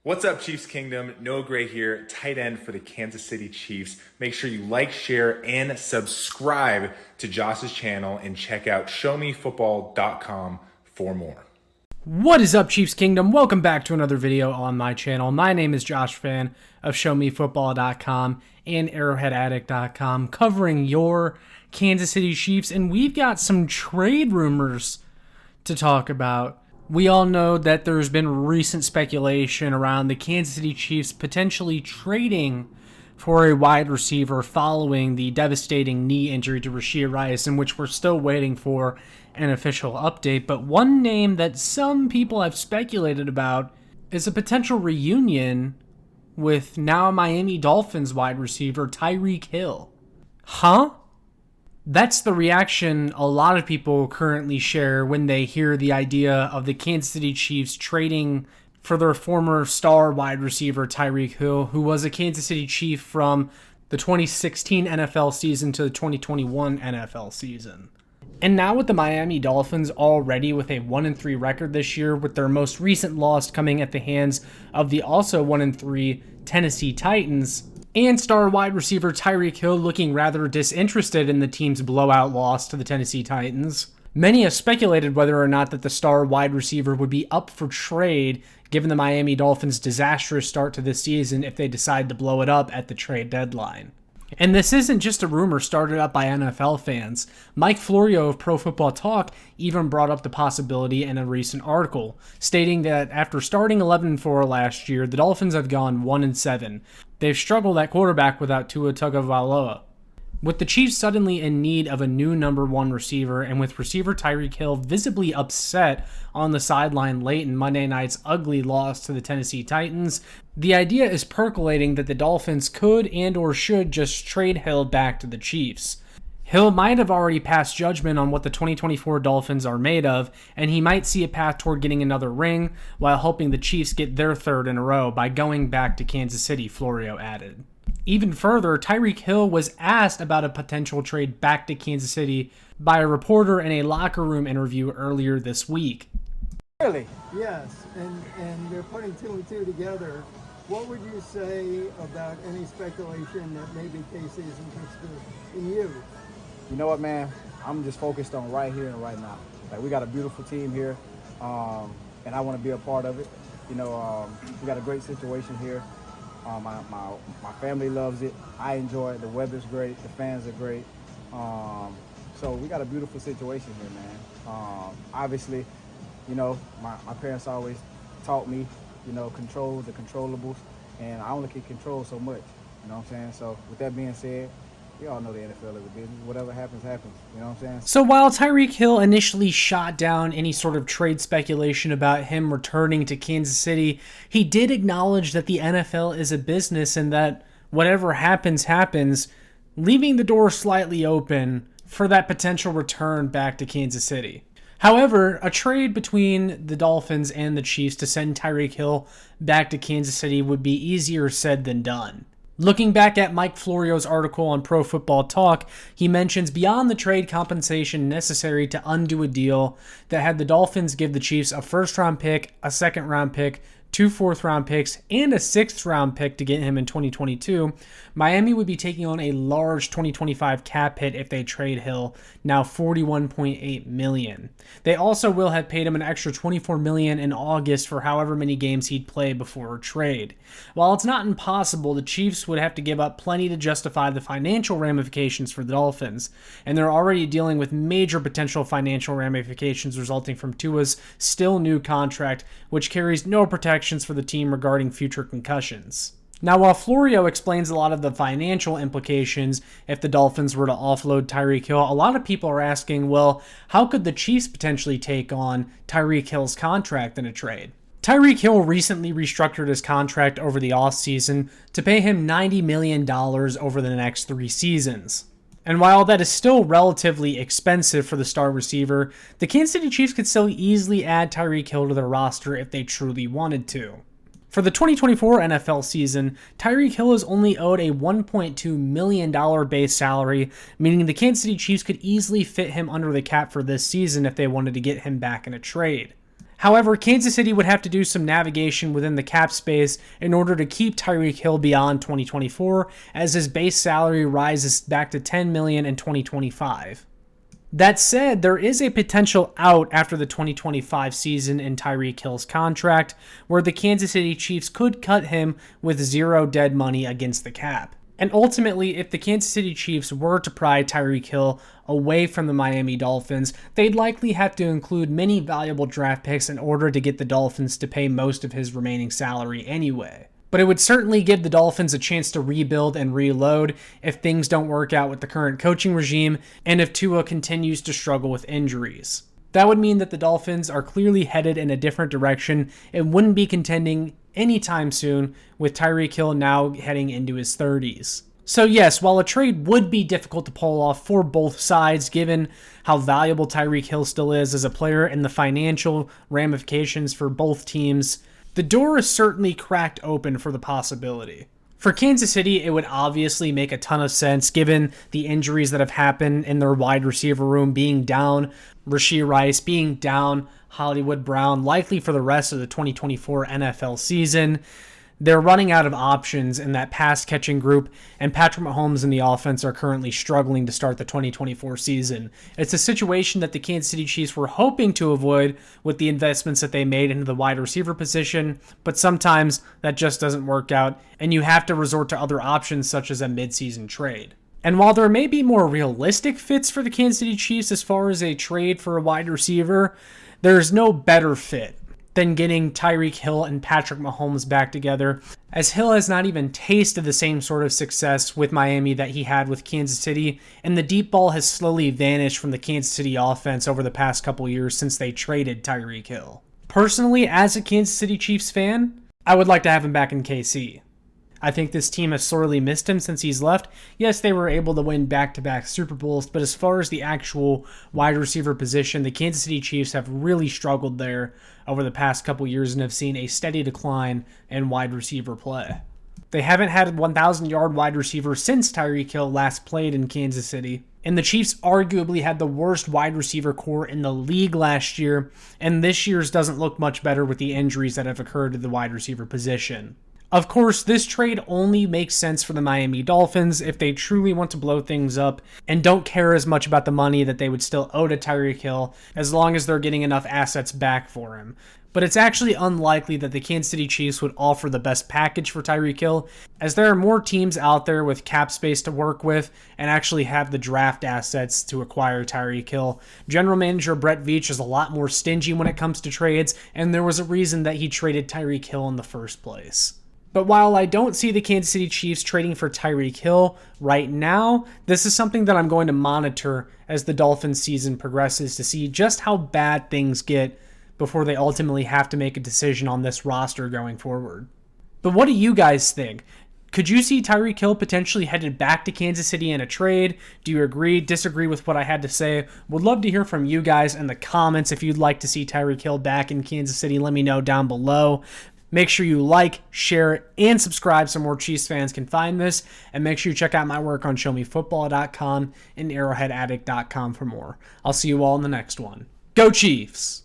What's up, Chiefs Kingdom? Noah Gray here, tight end for the Kansas City Chiefs. Make sure you like, share, and subscribe to Josh's channel and check out showmefootball.com for more. What is up, Chiefs Kingdom? Welcome back to another video on my channel. My name is Josh Fan of showmefootball.com and arrowheadaddict.com, covering your Kansas City Chiefs, and we've got some trade rumors to talk about. We all know that there's been recent speculation around the Kansas City Chiefs potentially trading for a wide receiver following the devastating knee injury to Rashee Rice, in which we're still waiting for an official update. But one name that some people have speculated about is a potential reunion with now Miami Dolphins wide receiver Tyreek Hill. Huh? That's the reaction a lot of people currently share when they hear the idea of the Kansas City Chiefs trading for their former star wide receiver Tyreek Hill, who was a Kansas City Chief from the 2016 NFL season to the 2021 NFL season. And now with the Miami Dolphins already with a 1-3 record this year, with their most recent loss coming at the hands of the also 1-3 Tennessee Titans, and star wide receiver Tyreek Hill looking rather disinterested in the team's blowout loss to the Tennessee Titans, many have speculated whether or not that the star wide receiver would be up for trade given the Miami Dolphins' disastrous start to this season if they decide to blow it up at the trade deadline. And this isn't just a rumor started up by NFL fans. Mike Florio of Pro Football Talk even brought up the possibility in a recent article, stating that after starting 11-4 last year, the Dolphins have gone 1-7. They've struggled at quarterback without Tua Tagovailoa. With the Chiefs suddenly in need of a new number one receiver, and with receiver Tyreek Hill visibly upset on the sideline late in Monday night's ugly loss to the Tennessee Titans, the idea is percolating that the Dolphins could and or should just trade Hill back to the Chiefs. Hill might have already passed judgment on what the 2024 Dolphins are made of, and he might see a path toward getting another ring while helping the Chiefs get their third in a row by going back to Kansas City, Florio added. Even further, Tyreek Hill was asked about a potential trade back to Kansas City by a reporter in a locker room interview earlier this week. Really? Yes, and they're putting two and two together. What would you say about any speculation that maybe KC is interested in you? You know what, man? I'm just focused on right here and right now. Like, we got a beautiful team here, and I want to be a part of it. You know, we got a great situation here. My family loves it. I enjoy it. The weather's great. The fans are great. So we got a beautiful situation here, man. Obviously, you know, my parents always taught me, you know, control the controllables, and I only can control so much. You know what I'm saying? So with that being said, we all know the NFL is a business. Whatever happens, happens. You know what I'm saying? So while Tyreek Hill initially shot down any sort of trade speculation about him returning to Kansas City, he did acknowledge that the NFL is a business and that whatever happens, happens, leaving the door slightly open for that potential return back to Kansas City. However, a trade between the Dolphins and the Chiefs to send Tyreek Hill back to Kansas City would be easier said than done. Looking back at Mike Florio's article on Pro Football Talk, he mentions beyond the trade compensation necessary to undo a deal that had the Dolphins give the Chiefs a first-round pick, a second-round pick, 2 fourth-round picks, and a 6th-round pick to get him in 2022, Miami would be taking on a large 2025 cap hit if they trade Hill, now $41.8 million. They also will have paid him an extra $24 million in August for however many games he'd play before a trade. While it's not impossible, the Chiefs would have to give up plenty to justify the financial ramifications for the Dolphins, and they're already dealing with major potential financial ramifications resulting from Tua's still new contract, which carries no protections for the team regarding future concussions. Now, while Florio explains a lot of the financial implications if the Dolphins were to offload Tyreek Hill, a lot of people are asking, well, how could the Chiefs potentially take on Tyreek Hill's contract in a trade? Tyreek Hill recently restructured his contract over the offseason to pay him $90 million over the next 3 seasons. And while that is still relatively expensive for the star receiver, the Kansas City Chiefs could still easily add Tyreek Hill to their roster if they truly wanted to. For the 2024 NFL season, Tyreek Hill is only owed a $1.2 million base salary, meaning the Kansas City Chiefs could easily fit him under the cap for this season if they wanted to get him back in a trade. However, Kansas City would have to do some navigation within the cap space in order to keep Tyreek Hill beyond 2024, as his base salary rises back to $10 million in 2025. That said, there is a potential out after the 2025 season in Tyreek Hill's contract, where the Kansas City Chiefs could cut him with zero dead money against the cap. And ultimately, if the Kansas City Chiefs were to pry Tyreek Hill away from the Miami Dolphins, they'd likely have to include many valuable draft picks in order to get the Dolphins to pay most of his remaining salary anyway. But it would certainly give the Dolphins a chance to rebuild and reload if things don't work out with the current coaching regime and if Tua continues to struggle with injuries. That would mean that the Dolphins are clearly headed in a different direction and wouldn't be contending anytime soon, with Tyreek Hill now heading into his 30s. So yes, while a trade would be difficult to pull off for both sides, given how valuable Tyreek Hill still is as a player and the financial ramifications for both teams, the door is certainly cracked open for the possibility. For Kansas City, it would obviously make a ton of sense given the injuries that have happened in their wide receiver room, being down Rashee Rice, being down Hollywood Brown, likely for the rest of the 2024 NFL season. They're running out of options in that pass-catching group, and Patrick Mahomes and the offense are currently struggling to start the 2024 season. It's a situation that the Kansas City Chiefs were hoping to avoid with the investments that they made into the wide receiver position, but sometimes that just doesn't work out, and you have to resort to other options such as a midseason trade. And while there may be more realistic fits for the Kansas City Chiefs as far as a trade for a wide receiver, there's no better fit than getting Tyreek Hill and Patrick Mahomes back together, as Hill has not even tasted the same sort of success with Miami that he had with Kansas City, and the deep ball has slowly vanished from the Kansas City offense over the past couple years since they traded Tyreek Hill. Personally, as a Kansas City Chiefs fan, I would like to have him back in KC. I think this team has sorely missed him since he's left. Yes, they were able to win back-to-back Super Bowls, but as far as the actual wide receiver position, the Kansas City Chiefs have really struggled there over the past couple years and have seen a steady decline in wide receiver play. They haven't had a 1,000-yard wide receiver since Tyreek Hill last played in Kansas City. And the Chiefs arguably had the worst wide receiver core in the league last year, and this year's doesn't look much better with the injuries that have occurred to the wide receiver position. Of course, this trade only makes sense for the Miami Dolphins if they truly want to blow things up and don't care as much about the money that they would still owe to Tyreek Hill as long as they're getting enough assets back for him. But it's actually unlikely that the Kansas City Chiefs would offer the best package for Tyreek Hill, as there are more teams out there with cap space to work with and actually have the draft assets to acquire Tyreek Hill. General Manager Brett Veach is a lot more stingy when it comes to trades, and there was a reason that he traded Tyreek Hill in the first place. But while I don't see the Kansas City Chiefs trading for Tyreek Hill right now, this is something that I'm going to monitor as the Dolphins season progresses to see just how bad things get before they ultimately have to make a decision on this roster going forward. But what do you guys think? Could you see Tyreek Hill potentially headed back to Kansas City in a trade? Do you agree, disagree with what I had to say? Would love to hear from you guys in the comments. If you'd like to see Tyreek Hill back in Kansas City, let me know down below. Make sure you like, share, and subscribe so more Chiefs fans can find this. And make sure you check out my work on showmefootball.com and arrowheadaddict.com for more. I'll see you all in the next one. Go Chiefs!